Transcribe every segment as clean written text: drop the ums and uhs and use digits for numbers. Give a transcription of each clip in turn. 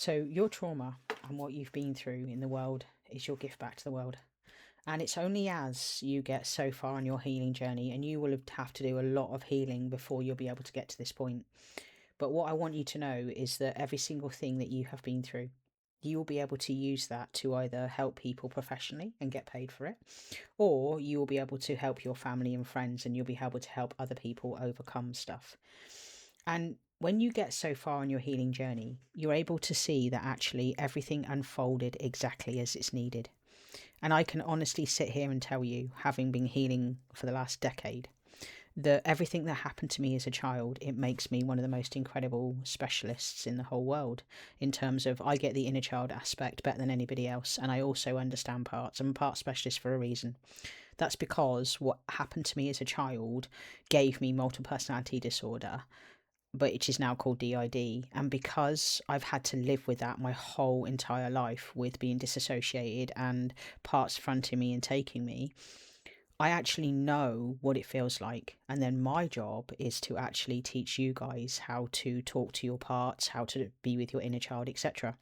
So your trauma and what you've been through in the world is your gift back to the world. And it's only as you get so far on your healing journey, and you will have to do a lot of healing before you'll be able to get to this point. But what I want you to know is that every single thing that you have been through, you will be able to use that to either help people professionally and get paid for it, or you will be able to help your family and friends, and you'll be able to help other people overcome stuff. And when you get so far on your healing journey, you're able to see that actually everything unfolded exactly as it's needed. And I can honestly sit here and tell you, having been healing for the last decade, that everything that happened to me as a child, it makes me one of the most incredible specialists in the whole world, in terms of I get the inner child aspect better than anybody else, and I also understand parts. I'm a part specialist for a reason. That's because what happened to me as a child gave me multiple personality disorder, but it is now called DID. And because I've had to live with that my whole entire life, with being disassociated and parts fronting me and taking me, I actually know what it feels like. And then my job is to actually teach you guys how to talk to your parts, how to be with your inner child, etc.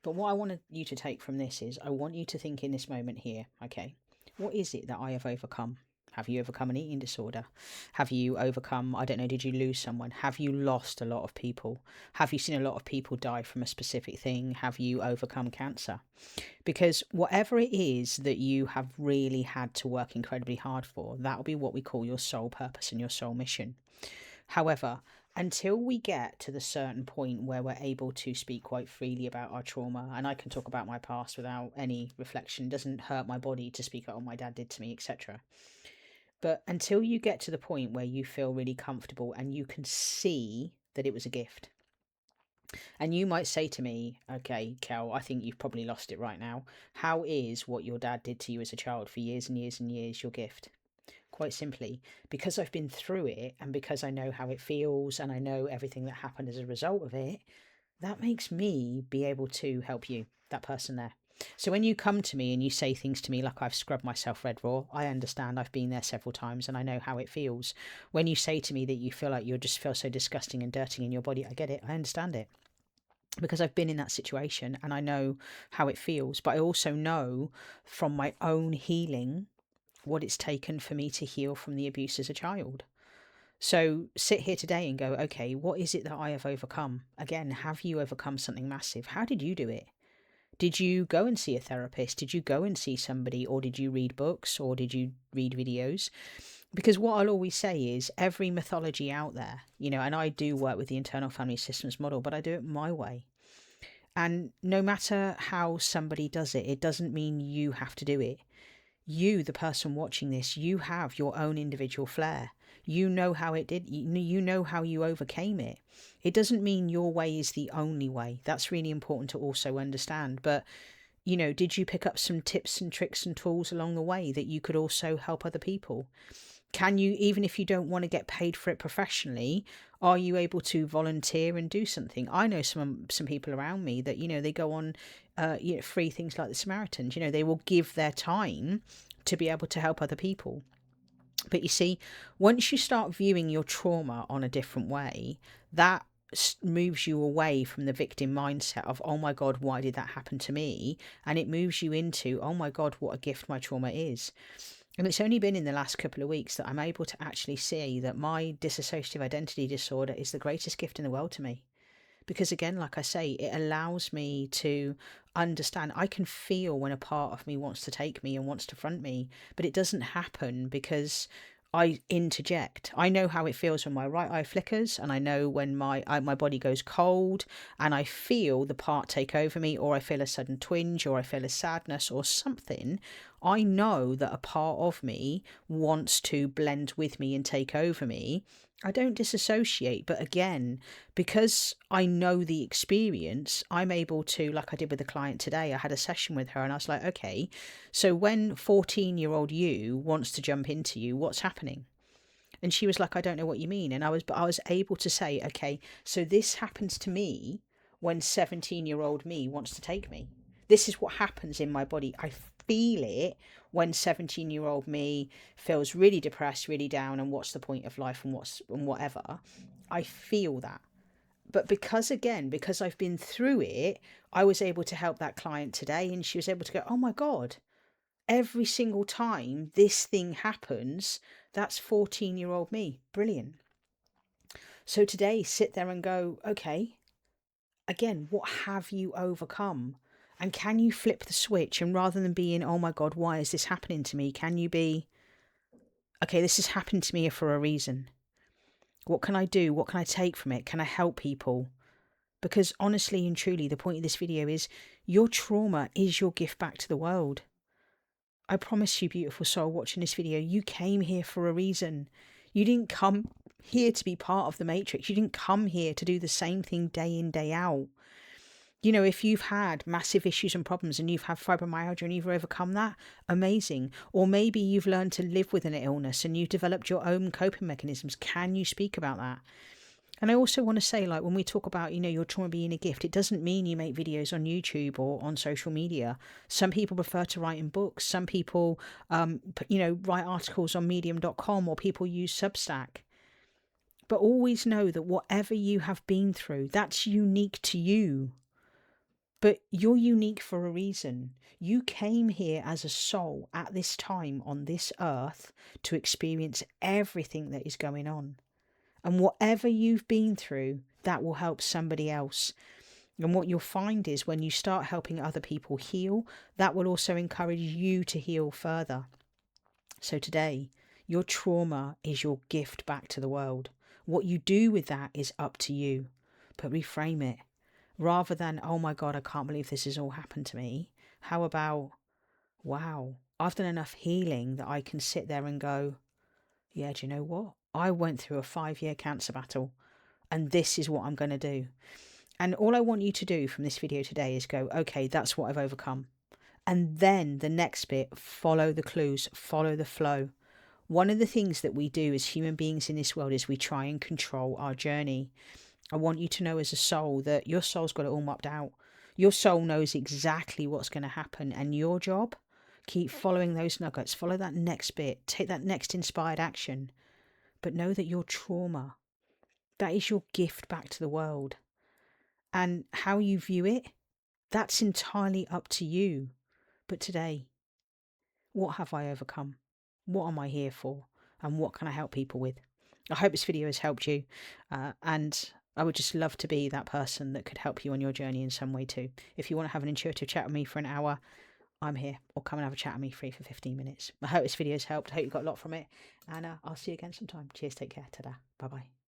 But what I want you to take from this is, I want you to think in this moment here, okay, what is it that I have overcome? Have you overcome an eating disorder? Have you overcome, I don't know, did you lose someone? Have you lost a lot of people? Have you seen a lot of people die from a specific thing? Have you overcome cancer? Because whatever it is that you have really had to work incredibly hard for, that'll be what we call your soul purpose and your soul mission. However, until we get to the certain point where we're able to speak quite freely about our trauma, and I can talk about my past without any reflection, doesn't hurt my body to speak out what my dad did to me, etc. But until you get to the point where you feel really comfortable and you can see that it was a gift. And you might say to me, okay, Kel, I think you've probably lost it right now. How is what your dad did to you as a child for years and years and years your gift? Quite simply, because I've been through it, and because I know how it feels, and I know everything that happened as a result of it, that makes me be able to help you, that person there. So when you come to me and you say things to me like I've scrubbed myself red raw, I understand. I've been there several times and I know how it feels. When you say to me that you feel like you just feel so disgusting and dirty in your body, I get it. I understand it, because I've been in that situation and I know how it feels. But I also know from my own healing what it's taken for me to heal from the abuse as a child. So sit here today and go, okay, what is it that I have overcome? Again, have you overcome something massive? How did you do it? Did you go and see a therapist? Did you go and see somebody? Or did you read books? Or did you read videos? Because what I'll always say is, every mythology out there, and I do work with the internal family systems model, but I do it my way. And no matter how somebody does it, it doesn't mean you have to do it. You, the person watching this, you have your own individual flair. You know how it did. You know how you overcame it. It doesn't mean your way is the only way. That's really important to also understand. But, did you pick up some tips and tricks and tools along the way that you could also help other people? Can you, even if you don't want to get paid for it professionally, are you able to volunteer and do something? I know some people around me that, they go on free things like the Samaritans. They will give their time to be able to help other people. But you see, once you start viewing your trauma on a different way, that moves you away from the victim mindset of, oh my God, why did that happen to me? And it moves you into, oh my God, what a gift my trauma is. And it's only been in the last couple of weeks that I'm able to actually see that my dissociative identity disorder is the greatest gift in the world to me. Because again, like I say, it allows me to understand. I can feel when a part of me wants to take me and wants to front me, but it doesn't happen because I interject. I know how it feels when my right eye flickers, and I know when my body goes cold, and I feel the part take over me, or I feel a sudden twinge, or I feel a sadness or something. I know that a part of me wants to blend with me and take over me. I don't disassociate, but again, because I know the experience, I'm able to, like I did with the client today, I had a session with her and I was like, okay, so when 14-year-old you wants to jump into you, what's happening? And she was like, I don't know what you mean. And I was able to say, okay, so this happens to me when 17-year-old me wants to take me. This is what happens in my body. I feel it when 17-year-old me feels really depressed, really down, and what's the point of life and whatever. I feel that. But because I've been through it, I was able to help that client today, and she was able to go, oh my God, every single time this thing happens, that's 14-year-old me. Brilliant. So today, sit there and go, okay, again, what have you overcome? And can you flip the switch? And rather than being, oh my God, why is this happening to me? Can you be, okay, this has happened to me for a reason. What can I do? What can I take from it? Can I help people? Because honestly and truly, the point of this video is your trauma is your gift back to the world. I promise you, beautiful soul, watching this video, you came here for a reason. You didn't come here to be part of the matrix. You didn't come here to do the same thing day in, day out. You know, if you've had massive issues and problems and you've had fibromyalgia and you've overcome that, amazing. Or maybe you've learned to live with an illness and you've developed your own coping mechanisms. Can you speak about that? And I also want to say, like, when we talk about, you know, your trauma being a gift, it doesn't mean you make videos on YouTube or on social media. Some people prefer to write in books. Some people, you know, write articles on medium.com, or people use Substack. But always know that whatever you have been through, that's unique to you. But you're unique for a reason. You came here as a soul at this time on this earth to experience everything that is going on. And whatever you've been through, that will help somebody else. And what you'll find is when you start helping other people heal, that will also encourage you to heal further. So today, your trauma is your gift back to the world. What you do with that is up to you. But reframe it. Rather than, oh my God, I can't believe this has all happened to me. How about, wow, I've done enough healing that I can sit there and go, yeah, do you know what? I went through a 5-year cancer battle and this is what I'm going to do. And all I want you to do from this video today is go, okay, that's what I've overcome. And then the next bit, follow the clues, follow the flow. One of the things that we do as human beings in this world is we try and control our journey. I want you to know as a soul that your soul's got it all mapped out. Your soul knows exactly what's going to happen, and your job, keep following those nuggets, follow that next bit, take that next inspired action. But know that your trauma, that is your gift back to the world. And how you view it, that's entirely up to you. But today, what have I overcome? What am I here for? And what can I help people with? I hope this video has helped you. And I would just love to be that person that could help you on your journey in some way too. If you want to have an intuitive chat with me for an hour, I'm here. Or come and have a chat with me free for 15 minutes. I hope this video has helped. I hope you got a lot from it. And I'll see you again sometime. Cheers. Take care. Ta-da. Bye-bye.